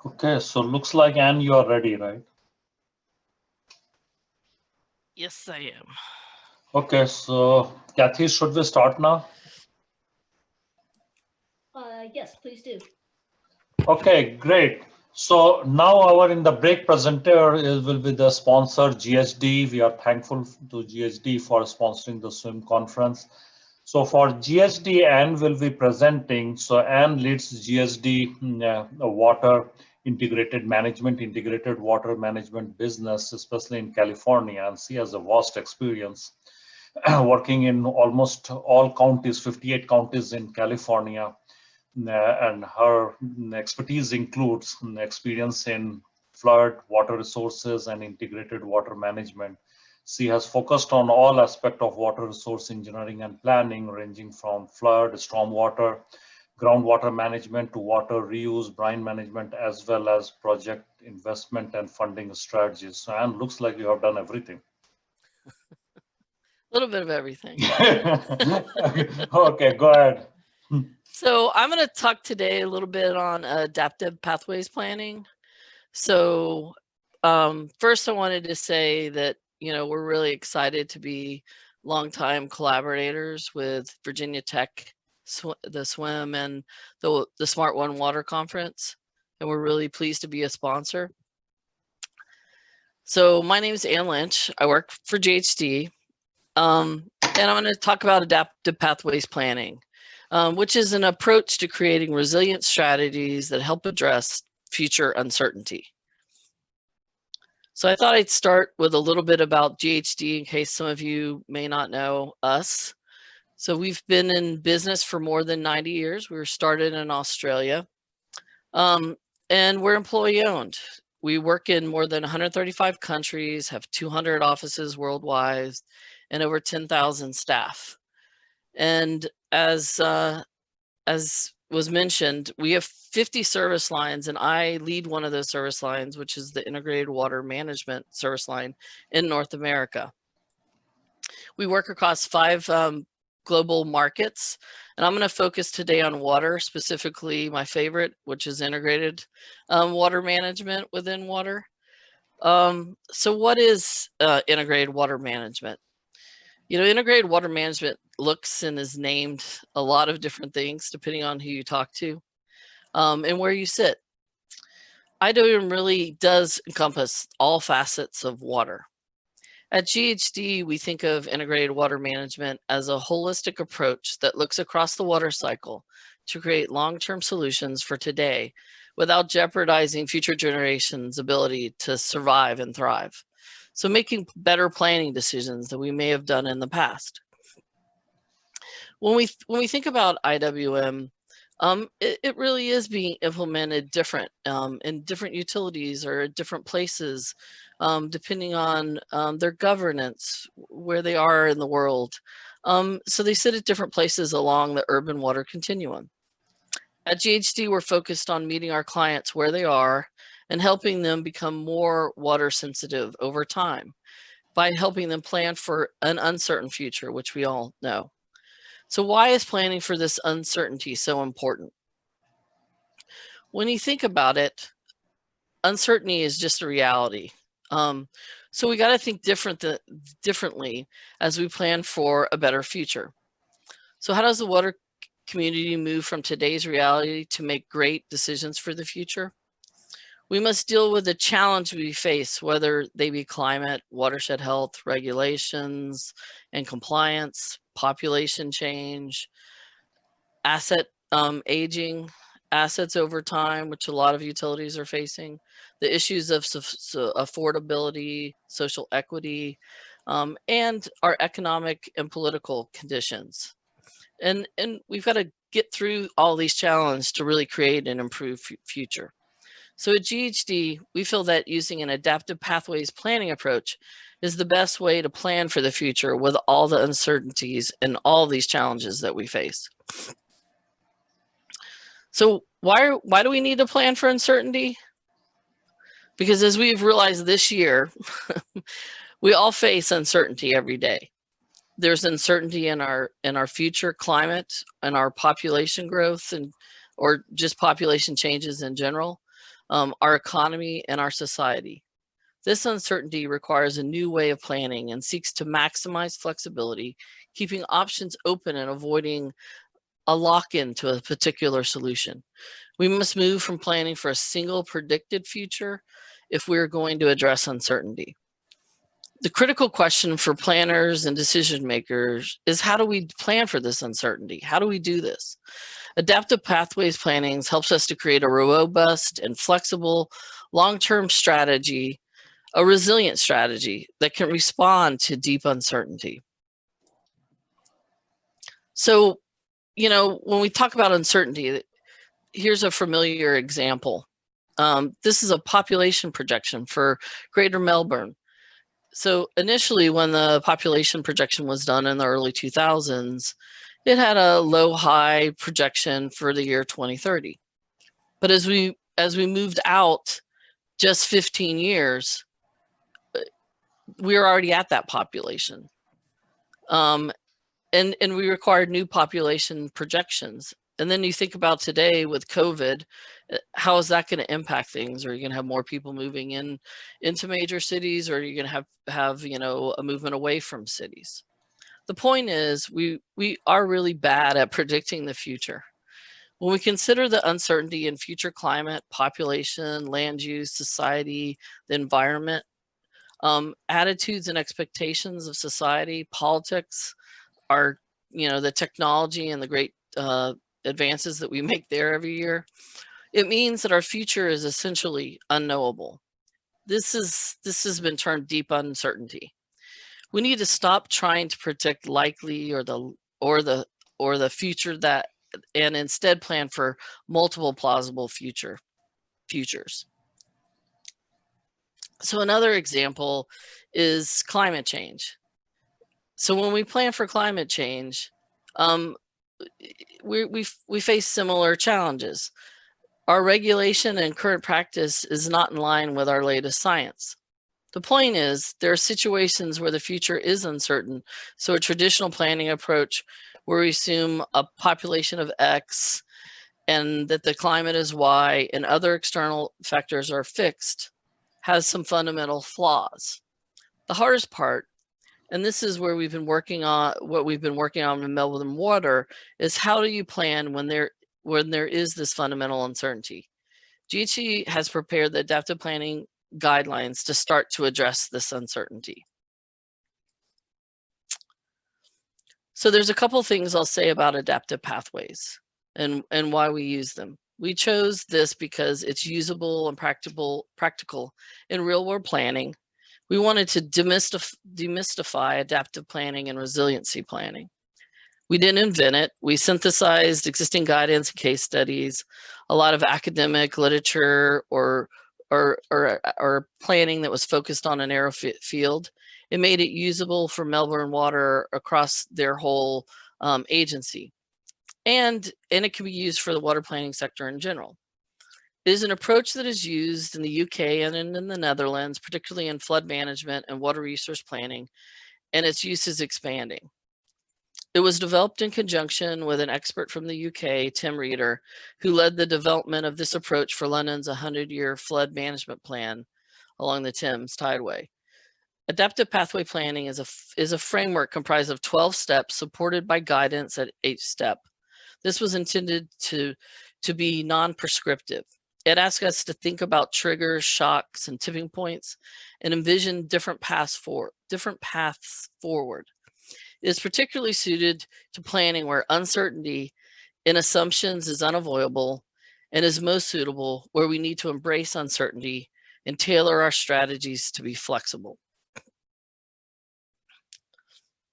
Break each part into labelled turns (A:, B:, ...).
A: Okay, so looks like Anne, you are ready, right?
B: Yes, I am.
A: Okay, so Kathy, should we start now?
C: Yes, please do.
A: Okay, great. So now our in the break presenter will be the sponsor GHD. We are thankful to GHD for sponsoring the swim conference. So for GHD, Anne will be presenting. So Anne leads GHD water integrated water management business, especially in California, and she has a vast experience working in almost all counties, 58 counties in California. And her expertise includes experience in flood, water resources, and integrated water management. She has focused on all aspects of water resource engineering and planning, ranging from flood, stormwater, groundwater management to water reuse, brine management, as well as project investment and funding strategies. So, Anne, looks like you have done everything.
B: A little bit of everything.
A: Okay, go ahead.
B: So I'm going to talk today a little bit on adaptive pathways planning. So first, I wanted to say that we're really excited to be longtime collaborators with Virginia Tech, the Swim, and the Smart One Water Conference, and we're really pleased to be a sponsor. So my name is Ann Lynch. I work for GHD, and I'm going to talk about adaptive pathways planning, which is an approach to creating resilient strategies that help address future uncertainty. So I thought I'd start with a little bit about GHD in case some of you may not know us. So we've been in business for more than 90 years. We were started in Australia, and we're employee owned. We work in more than 135 countries, have 200 offices worldwide, and over 10,000 staff. And as was mentioned, we have 50 service lines, and I lead one of those service lines, which is the Integrated Water Management service line in North America. We work across 5 global markets, and I'm going to focus today on water, specifically my favorite, which is integrated water management within water. So what is integrated water management? Integrated water management looks and is named a lot of different things depending on who you talk to and where you sit. IWM really does encompass all facets of water. At GHD, we think of integrated water management as a holistic approach that looks across the water cycle to create long-term solutions for today without jeopardizing future generations' ability to survive and thrive. So making better planning decisions than we may have done in the past. When we think about IWM, it really is being implemented different in different utilities or at different places, depending on their governance, where they are in the world. So they sit at different places along the urban water continuum. At GHD, we're focused on meeting our clients where they are and helping them become more water sensitive over time by helping them plan for an uncertain future, which we all know. So why is planning for this uncertainty so important? When you think about it, uncertainty is just a reality. So we got to think differently as we plan for a better future. So how does the water community move from today's reality to make great decisions for the future? We must deal with the challenge we face, whether they be climate, watershed health, regulations and compliance, population change, asset aging, assets over time, which a lot of utilities are facing, the issues of affordability, social equity, and our economic and political conditions. And we've got to get through all these challenges to really create an improved future. So at GHD, we feel that using an adaptive pathways planning approach is the best way to plan for the future with all the uncertainties and all these challenges that we face. So why do we need to plan for uncertainty? Because as we've realized this year, we all face uncertainty every day. There's uncertainty in our future climate and our population growth or just population changes in general. our economy, and our society. This uncertainty requires a new way of planning and seeks to maximize flexibility, keeping options open and avoiding a lock-in to a particular solution. We must move from planning for a single predicted future if we're going to address uncertainty. The critical question for planners and decision makers is, how do we plan for this uncertainty? How do we do this? Adaptive pathways planning helps us to create a robust and flexible long-term strategy, a resilient strategy that can respond to deep uncertainty. So, when we talk about uncertainty, here's a familiar example. This is a population projection for Greater Melbourne. So initially, when the population projection was done in the early 2000s, it had a low-high projection for the year 2030. But as we moved out just 15 years, we were already at that population. And we required new population projections. And then you think about today with COVID, how is that going to impact things? Are you going to have more people moving into major cities, or are you going to have a movement away from cities? The point is, we are really bad at predicting the future. When we consider the uncertainty in future climate, population, land use, society, the environment, attitudes and expectations of society, politics, our the technology and the great advances that we make there every year, it means that our future is essentially unknowable. This has been termed deep uncertainty. We need to stop trying to predict likely or the future and instead plan for multiple plausible futures. So another example is climate change. So when we plan for climate change, we face similar challenges. Our regulation and current practice is not in line with our latest science. The point is, there are situations where the future is uncertain. So a traditional planning approach where we assume a population of X and that the climate is Y and other external factors are fixed has some fundamental flaws. The hardest part, and this is where we've been working on in Melbourne Water, is how do you plan when there is this fundamental uncertainty? GHD has prepared the adaptive planning guidelines to start to address this uncertainty. So there's a couple things I'll say about adaptive pathways and why we use them. We chose this because it's usable and practical in real world planning. We wanted to demystify adaptive planning and resiliency planning. We didn't invent it. We synthesized existing guidance and case studies, a lot of academic literature or planning that was focused on a narrow field. It made it usable for Melbourne Water across their whole agency. And it can be used for the water planning sector in general. It is an approach that is used in the UK and in the Netherlands, particularly in flood management and water resource planning, and its use is expanding. It was developed in conjunction with an expert from the UK, Tim Reeder, who led the development of this approach for London's 100-year flood management plan along the Thames Tideway. Adaptive pathway planning is a framework comprised of 12 steps supported by guidance at each step. This was intended to be non-prescriptive. It asks us to think about triggers, shocks, and tipping points, and envision different paths forward. It is particularly suited to planning where uncertainty in assumptions is unavoidable, and is most suitable where we need to embrace uncertainty and tailor our strategies to be flexible.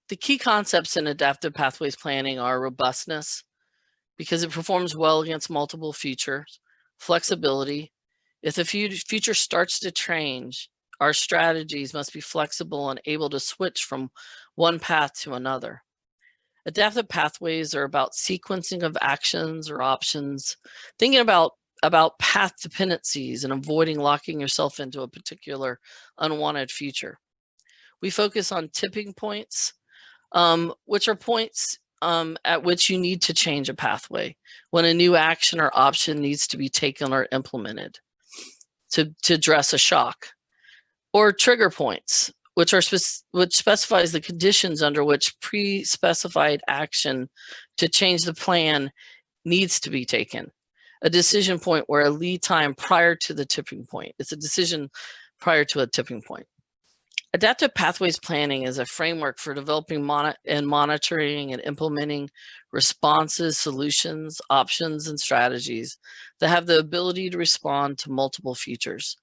B: The key concepts in adaptive pathways planning are robustness, because it performs well against multiple futures, flexibility. If the future starts to change, our strategies must be flexible and able to switch from one path to another. Adaptive pathways are about sequencing of actions or options, thinking about path dependencies and avoiding locking yourself into a particular unwanted future. We focus on tipping points, which are points at which you need to change a pathway when a new action or option needs to be taken or implemented. to address a shock, or trigger points, which specifies the conditions under which pre-specified action to change the plan needs to be taken. A decision point where a lead time prior to the tipping point. It's a decision prior to a tipping point. Adaptive pathways planning is a framework for developing monitoring and implementing responses, solutions, options, and strategies that have the ability to respond to multiple futures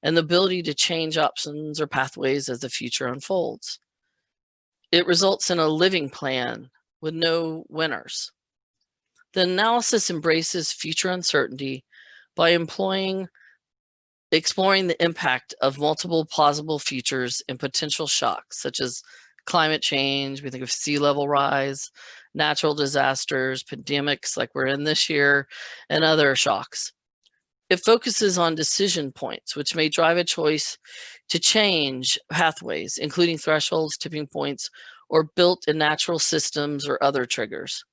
B: and the ability to change options or pathways as the future unfolds. It results in a living plan with no winners. The analysis embraces future uncertainty by exploring the impact of multiple plausible futures and potential shocks, such as climate change, we think of sea level rise, natural disasters, pandemics like we're in this year, and other shocks. It focuses on decision points, which may drive a choice to change pathways, including thresholds, tipping points, or built-in natural systems or other triggers.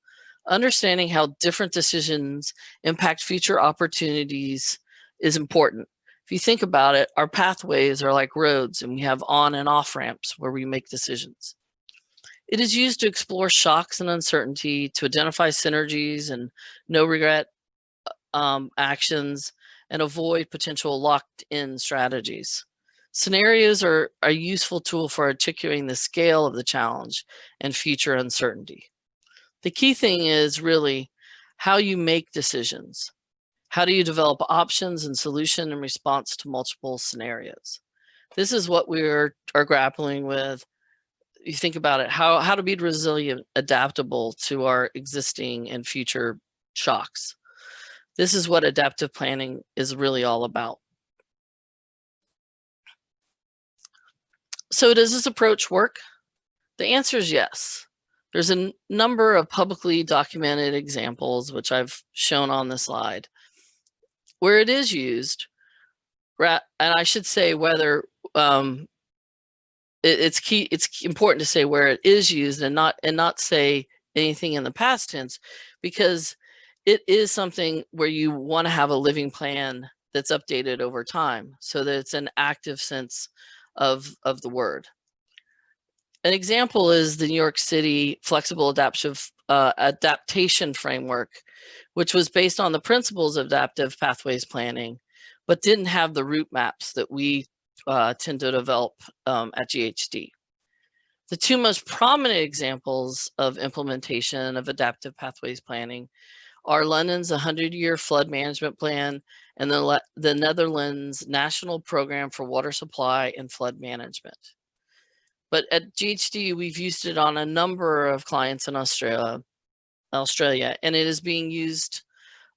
B: Understanding how different decisions impact future opportunities is important. If you think about it, our pathways are like roads, and we have on and off ramps where we make decisions. It is used to explore shocks and uncertainty, to identify synergies and no regret actions, and avoid potential locked-in strategies. Scenarios are a useful tool for articulating the scale of the challenge and future uncertainty. The key thing is really how you make decisions. How do you develop options and solution in response to multiple scenarios? This is what we are grappling with. You think about it, how to be resilient, adaptable to our existing and future shocks. This is what adaptive planning is really all about. So does this approach work? The answer is yes. There's a number of publicly documented examples, which I've shown on the slide, where it is used, and I should say whether it's important to say where it is used and not say anything in the past tense, because it is something where you want to have a living plan that's updated over time so that it's an active sense of the word. An example is the New York City Flexible Adaptation Framework, which was based on the principles of adaptive pathways planning, but didn't have the route maps that we tend to develop at GHD. The two most prominent examples of implementation of adaptive pathways planning are London's 100-year flood management plan and the Netherlands National Program for Water Supply and Flood Management. But at GHD, we've used it on a number of clients in Australia, and it is being used,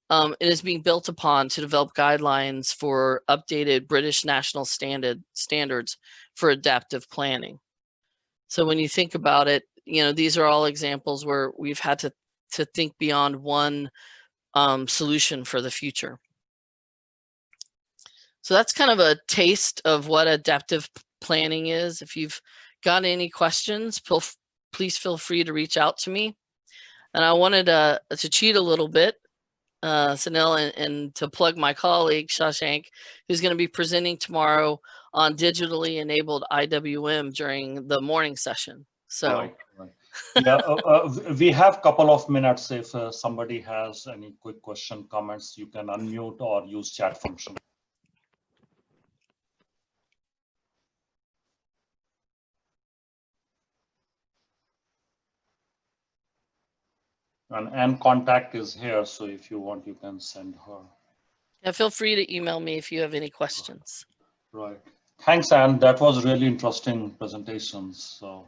B: it is being built upon to develop guidelines for updated British national standards for adaptive planning. So when you think about it, these are all examples where we've had to think beyond one solution for the future. So that's kind of a taste of what adaptive planning is. If you've got any questions, please feel free to reach out to me. And I wanted to cheat a little bit, Sunil, and to plug my colleague, Shashank, who's going to be presenting tomorrow on digitally enabled IWM during the morning session. So.
A: Right. Yeah, we have a couple of minutes. If somebody has any quick question, comments, you can unmute or use chat function. And contact is here, so if you want, you can send her.
B: Yeah, feel free to email me if you have any questions.
A: Right. Thanks, Anne. That was really interesting presentations. So.